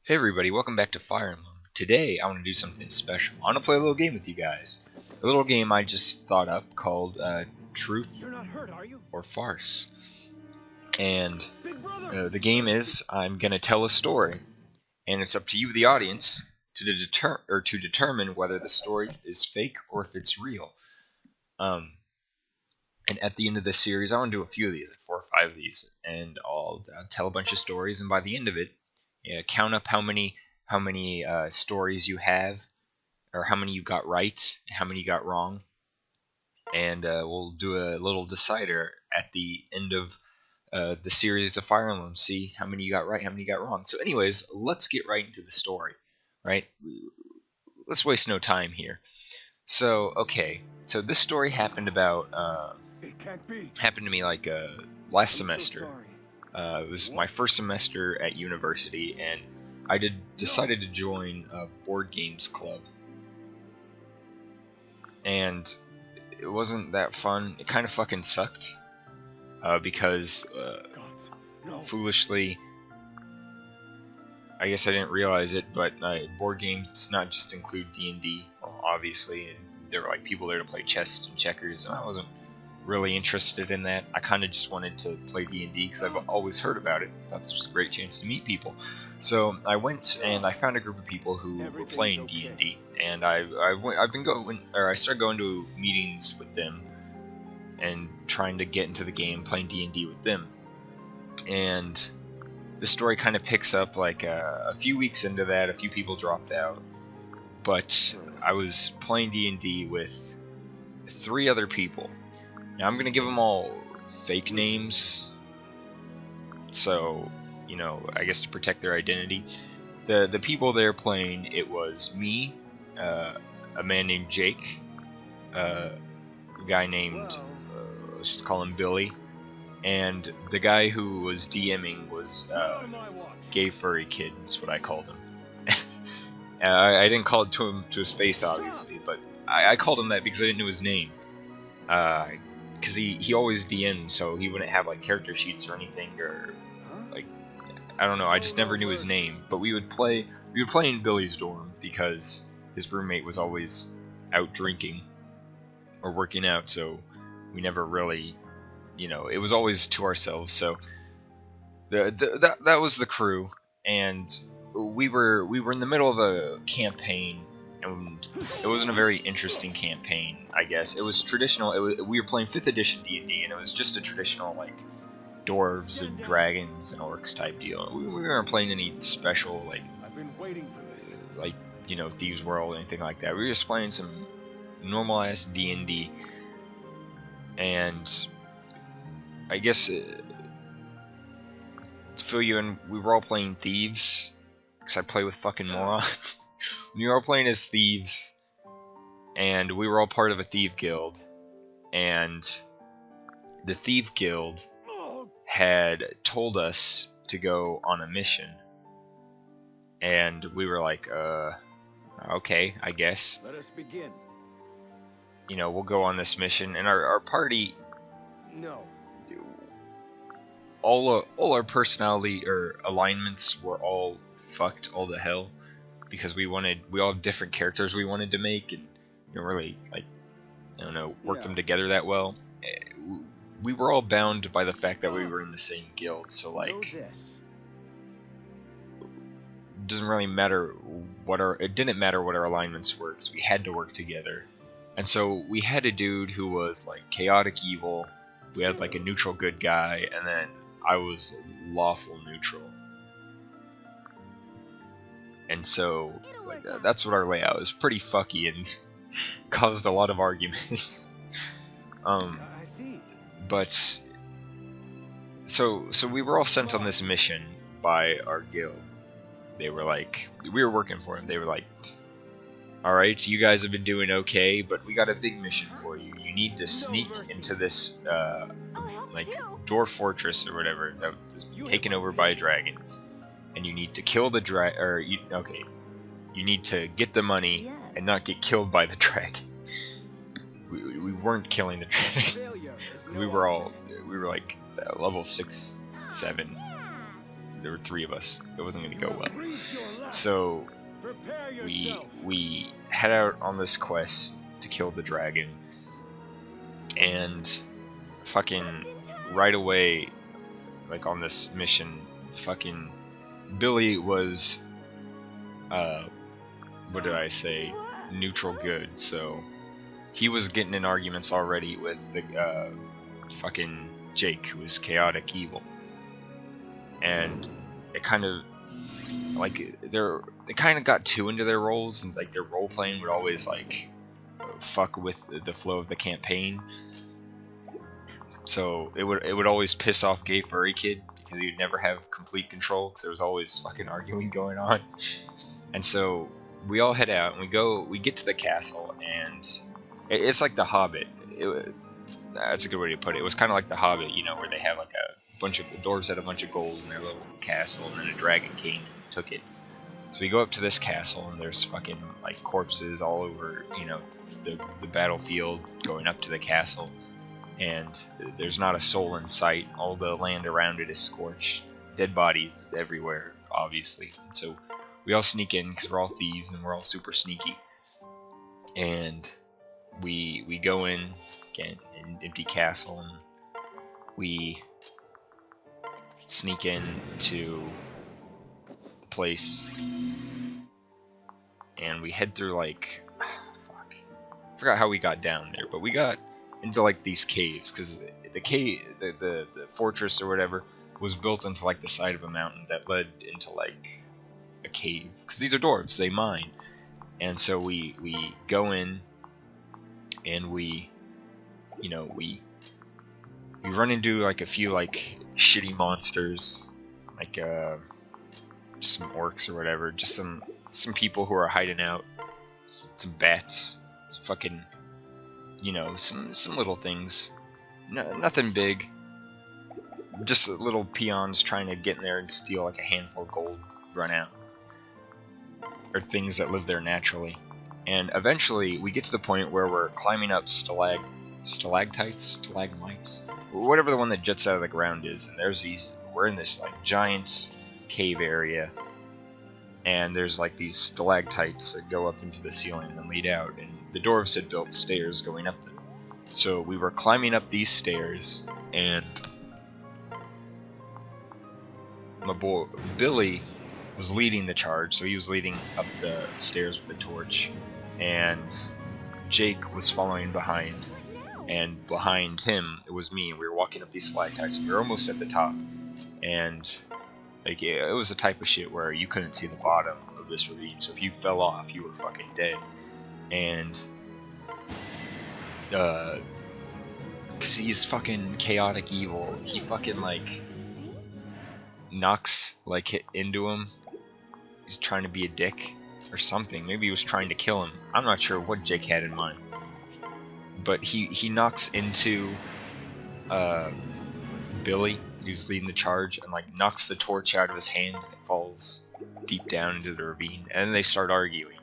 Hey everybody, welcome back to Fire Emblem. Today I want to do something special. I want to play a little game with you guys. A little game I just thought up called Truth You're not hurt, are you? or Farce. And Big brother. the game is I'm gonna tell a story, and it's up to you, the audience, to determine whether the story is fake or if it's real. And at the end of the series, I want to do a few of these, like 4 or 5 of these, and I'll tell a bunch of stories. And by the end of it, count up how many stories you have, or how many you got right, and how many you got wrong, and we'll do a little decider at the end of the series of Fire Emblem. See how many you got right, how many you got wrong. So, anyways, let's get right into the story. Right? Let's waste no time here. So, okay. So this story happened about It can't be. happened to me like last I'm semester. So sorry. It was my first semester at university, and I decided to join a board games club. And it wasn't that fun. It kind of fucking sucked. Because Gods, no. foolishly, I guess I didn't realize it, but board games not just include D&D, well, obviously, and there were like people there to play chess and checkers, and I wasn't really interested in that. I kind of just wanted to play D&D because I've always heard about it. Thought this was a great chance to meet people. So I went and I found a group of people who were playing D&D, and I started going to meetings with them and trying to get into the game, playing D&D with them. And the story kind of picks up like a few weeks into that. A few people dropped out, but I was playing D&D with 3 other people. Now I'm gonna give them all fake names, so I guess to protect their identity. The people they're playing, it was me, a man named Jake, a guy named let's just call him Billy, and the guy who was DMing was Gay Furry Kid. That's what I called him. I didn't call it to his face, obviously, but I called him that because I didn't know his name. Because he always DM'd, so he wouldn't have like character sheets or anything, or like, I don't know. I just never knew his name. But we would play in Billy's dorm because his roommate was always out drinking or working out, so we never really, it was always to ourselves. So that was the crew, and we were in the middle of a campaign, and it wasn't a very interesting campaign, I guess. It was traditional. We were playing 5th edition D&D, and it was just a traditional like dwarves and dragons and orcs type deal. We weren't playing any special I've been waiting for this. Thieves World or anything like that. We were just playing some normal ass D&D, and I guess to fill you in, we were all playing thieves, because I play with fucking morons. We were all playing as thieves, and we were all part of a thief guild, and the thief guild had told us to go on a mission, and we were like, okay, I guess. Let us begin. We'll go on this mission, and our party, No. all our personality or alignments were all fucked all to hell, because we all have different characters we wanted to make, and really work them together that well. We were all bound by the fact that we were in the same guild, so Know this. it doesn't really matter it didn't matter what our alignments were, because we had to work together. And so we had a dude who was like chaotic evil, we had like a neutral good guy, and then I was lawful neutral. And so that's what our layout is. Pretty fucky and caused a lot of arguments. I see. But so we were all sent on this mission by our guild. They were like, we were working for them. They were like, all right, you guys have been doing okay, but we got a big mission for you. You need to sneak into this dwarf fortress or whatever that was taken over by a dragon, and you need to kill the you need to get the money and not get killed by the dragon. We weren't killing the dragon. We were like level 6, 7. there were 3 of us. It wasn't gonna go well. Breathe your last. So Prepare we yourself. we head out on this quest to kill the dragon, and fucking right away, like on this mission, fucking Billy was what did I say? Neutral good. So he was getting in arguments already with the fucking Jake, who was chaotic evil, and it kind of like they kind of got too into their roles, and like their role playing would always like fuck with the flow of the campaign. So it would always piss off Gay Furry Kid because he'd never have complete control because there was always fucking arguing going on. And so we all head out and we get to the castle, and it's like The Hobbit. That's a good way to put it. It was kind of like The Hobbit, you know, where they have like a bunch of dwarves had a bunch of gold in their little castle, and then a dragon came and took it. So we go up to this castle, and there's fucking like corpses all over, you know, the battlefield going up to the castle, and there's not a soul in sight. All the land around it is scorched, dead bodies everywhere, obviously. And so we all sneak in because we're all thieves and we're all super sneaky, and we go in again, an empty castle, and we sneak in to the place, and we head through like fuck, I forgot how we got down there, but we got into like these caves because the cave, the fortress or whatever, was built into like the side of a mountain that led into like a cave because these are dwarves, they mine. And so we go in, and we run into like a few like shitty monsters, like just some orcs or whatever, just some people who are hiding out, some bats, some fucking, you know, some little things, nothing big, just little peons trying to get in there and steal like a handful of gold, run out, or things that live there naturally. And eventually we get to the point where we're climbing up stalagmites, whatever the one that juts out of the ground is, and we're in this like giant cave area, and there's like these stalactites that go up into the ceiling and lead out, and the dwarves had built stairs going up them. So we were climbing up these stairs, and my boy Billy was leading the charge, so he was leading up the stairs with the torch, and Jake was following behind, and behind him it was me, and we were walking up these stalactites, and we were almost at the top, and like it was a type of shit where you couldn't see the bottom of this ravine, so if you fell off, you were fucking dead. And because he's fucking chaotic evil, he fucking like knocks like into him. He's trying to be a dick or something. Maybe he was trying to kill him. I'm not sure what Jake had in mind, but he knocks into Billy, who's leading the charge, and like knocks the torch out of his hand, and it falls deep down into the ravine, and then they start arguing.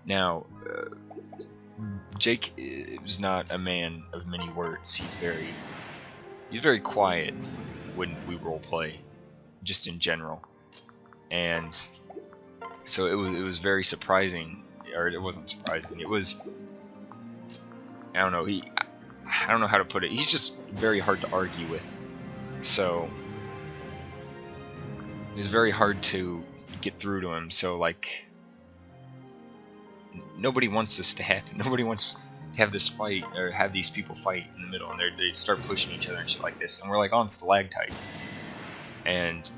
Now Jake is not a man of many words. He's very quiet when we roleplay, just in general. And so it was very surprising, or it wasn't surprising. It was, I don't know. I don't know how to put it. He's just very hard to argue with. So it's very hard to get through to him. So like, nobody wants this to happen. Nobody wants to have this fight, or have these people fight in the middle, and they start pushing each other and shit like this. And we're like on stalactites, and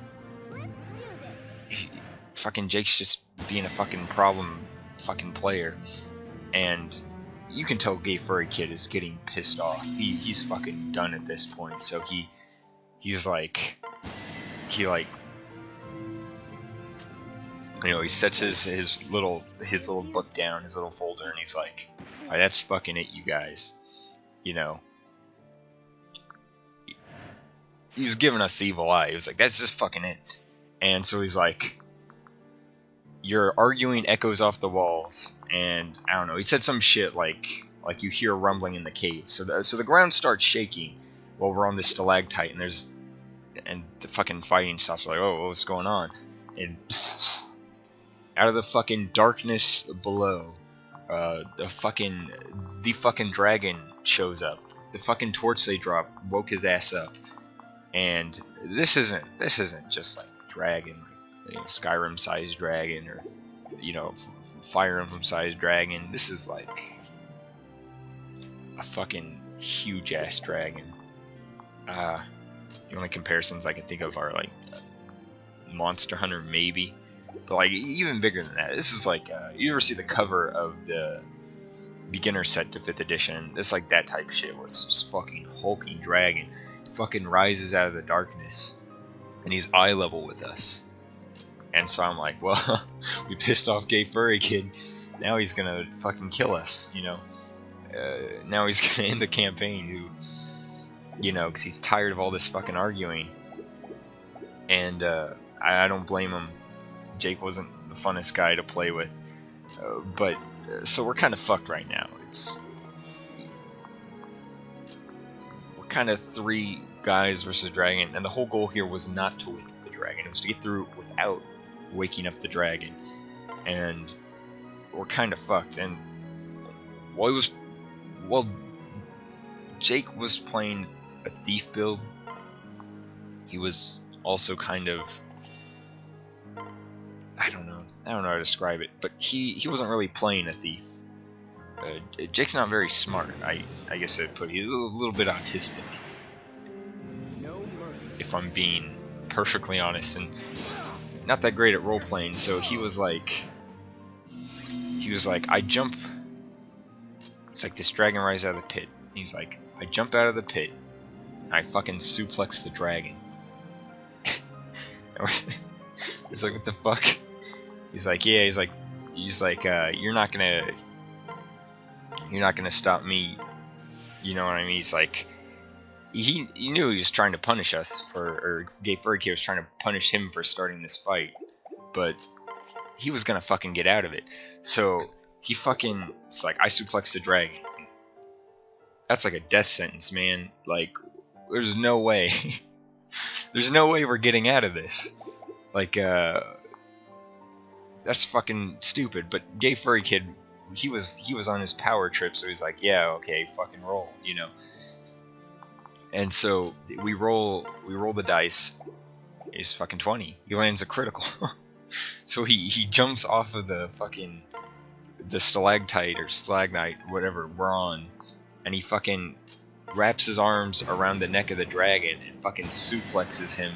fucking Jake's just being a fucking problem fucking player, and you can tell Gay Furry Kid is getting pissed off. He's fucking done at this point. So he's like, you know, he sets his little book down, his little folder, and he's like, alright, that's fucking it, you guys. You know, he's giving us the evil eye. He was like, that's just fucking it. And so he's like, your arguing echoes off the walls, and I don't know, he said some shit like you hear rumbling in the cave. So the ground starts shaking while we're on this stalactite, and there's and the fucking fighting stops. We're like, oh, what's going on? And out of the fucking darkness below, the fucking dragon shows up. The fucking torch they dropped woke his ass up. And this isn't just like dragon, like, Skyrim-sized dragon, or Fire Emblem-sized dragon. This is like a fucking huge ass dragon. The only comparisons I can think of are like Monster Hunter, maybe, but like even bigger than that. This is like you ever see the cover of the beginner set to 5th edition? It's like that type of shit where it's just fucking hulking dragon. Fucking rises out of the darkness, and he's eye level with us. And so I'm like, well, we pissed off Gay Furry Kid. Now he's gonna fucking kill us, now he's gonna end the campaign, because he's tired of all this fucking arguing. And I don't blame him. Jake wasn't the funnest guy to play with, but so we're kind of fucked right now. We're kind of 3 guys versus a dragon, and the whole goal here was not to wake up the dragon. It was to get through without waking up the dragon, and we're kind of fucked. And while Jake was playing a thief build, he was also kind of, I don't know how to describe it, but he wasn't really playing a thief. Jake's not very smart, I guess I'd put it. He's a little bit autistic, if I'm being perfectly honest, and not that great at role playing. So he was like, I jump. It's like this dragon rises out of the pit. He's like, I jump out of the pit, and I fucking suplex the dragon. He's like, what the fuck? He's like, yeah. He's like, you're not gonna stop me. You know what I mean? He's like, he knew he was trying to punish us or Gay Furry Kid was trying to punish him for starting this fight, but he was gonna fucking get out of it. So he fucking, it's like, I suplex the dragon. That's like a death sentence, man. Like, there's no way. There's no way we're getting out of this. Like, that's fucking stupid. But Gay Furry Kid, he was on his power trip, so he's like, yeah, okay, fucking roll, And so we roll the dice. It's fucking 20. He lands a critical. So he jumps off of the stalactite or stalagmite, whatever we're on, and he fucking wraps his arms around the neck of the dragon and fucking suplexes him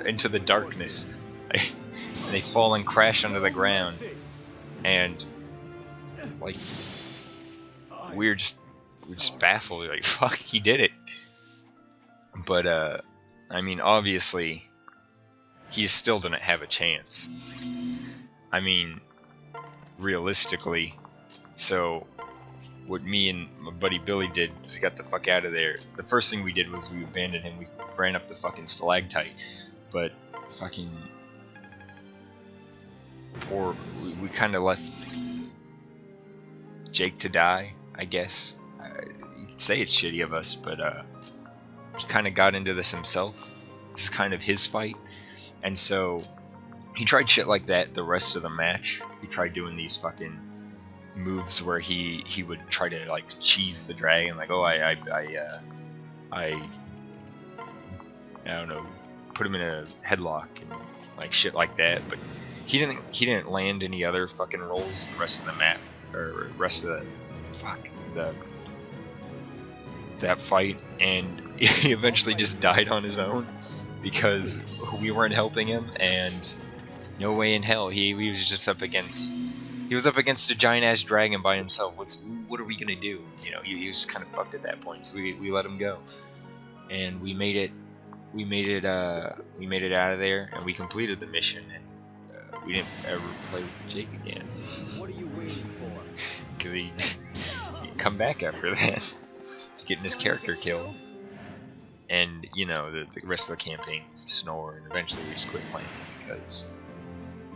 into the darkness. And they fall and crash onto the ground. And like, we're just baffled. We're like, fuck, he did it. But I mean, obviously he still didn't have a chance. I mean, realistically. So what me and my buddy Billy did was got the fuck out of there. The first thing we did was we abandoned him. We ran up the fucking stalactite. But fucking we kind of left Jake to die, I guess. You could say it's shitty of us, but he kind of got into this himself. This is kind of his fight. And so he tried shit like that the rest of the match. He tried doing these fucking moves where he would try to like cheese the dragon, like, oh, I don't know, put him in a headlock and like shit like that. But he didn't land any other fucking rolls the rest of the map, or rest of that fight, and he eventually just died on his own because we weren't helping him. And no way in hell, he was just up against a giant ass dragon by himself. What are we gonna do? He was kind of fucked at that point. So we let him go, and we made it out of there, and we completed the mission, and we didn't ever play with Jake again. What are you waiting for? Because he'd come back after that. He's getting his character killed, and the rest of the campaign was a snore, and eventually we just quit playing because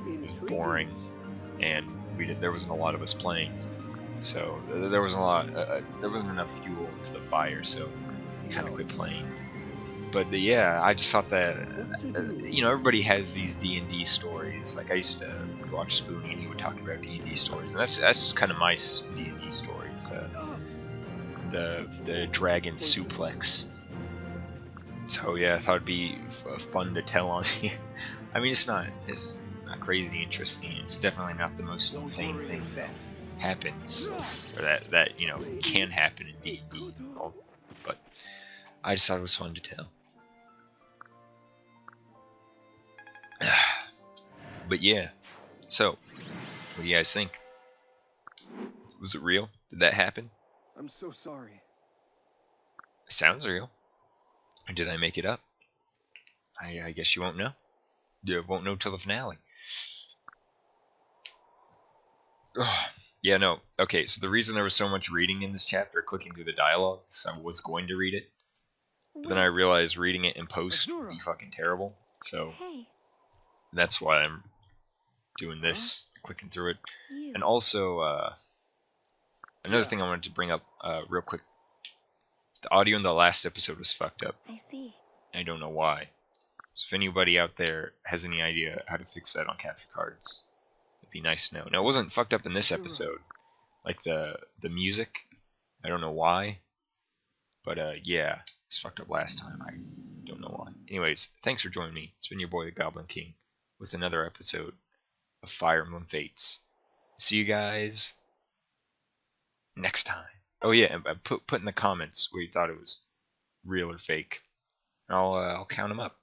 it was boring, and there wasn't a lot of us playing, so there wasn't enough fuel to the fire, so we kind of quit playing. But yeah, I just thought that What to do? you know, everybody has these D&D stories. Like I used to watch Spoonie and he would talk about D&D stories, and that's kind of my D&D story. It's the dragon suplex. So yeah, I thought it'd be fun to tell on here. I mean, it's not crazy interesting. It's definitely not the most insane thing that happens, or that you know can happen in D&D. But I just thought it was fun to tell. But yeah, so what do you guys think? Was it real? Did that happen? I'm so sorry. It sounds real. Or did I make it up? I guess you won't know. You won't know till the finale. Ugh. Yeah, no. Okay, so the reason there was so much reading in this chapter, clicking through the dialogue, is I was going to read it, but then I realized reading it in post would be fucking terrible. So Hey, that's why I'm doing this, clicking through it. you. And also, another thing I wanted to bring up real quick. The audio in the last episode was fucked up. I see. I don't know why. So if anybody out there has any idea how to fix that on capture cards, it'd be nice to know. Now, it wasn't fucked up in this episode. Like the music, I don't know why. But yeah, it's fucked up last time. I don't know why. Anyways, thanks for joining me. It's been your boy, the Goblin King, with another episode of Fire Emblem Fates. See you guys next time. Oh yeah, and put in the comments where you thought it was real or fake. I'll count them up.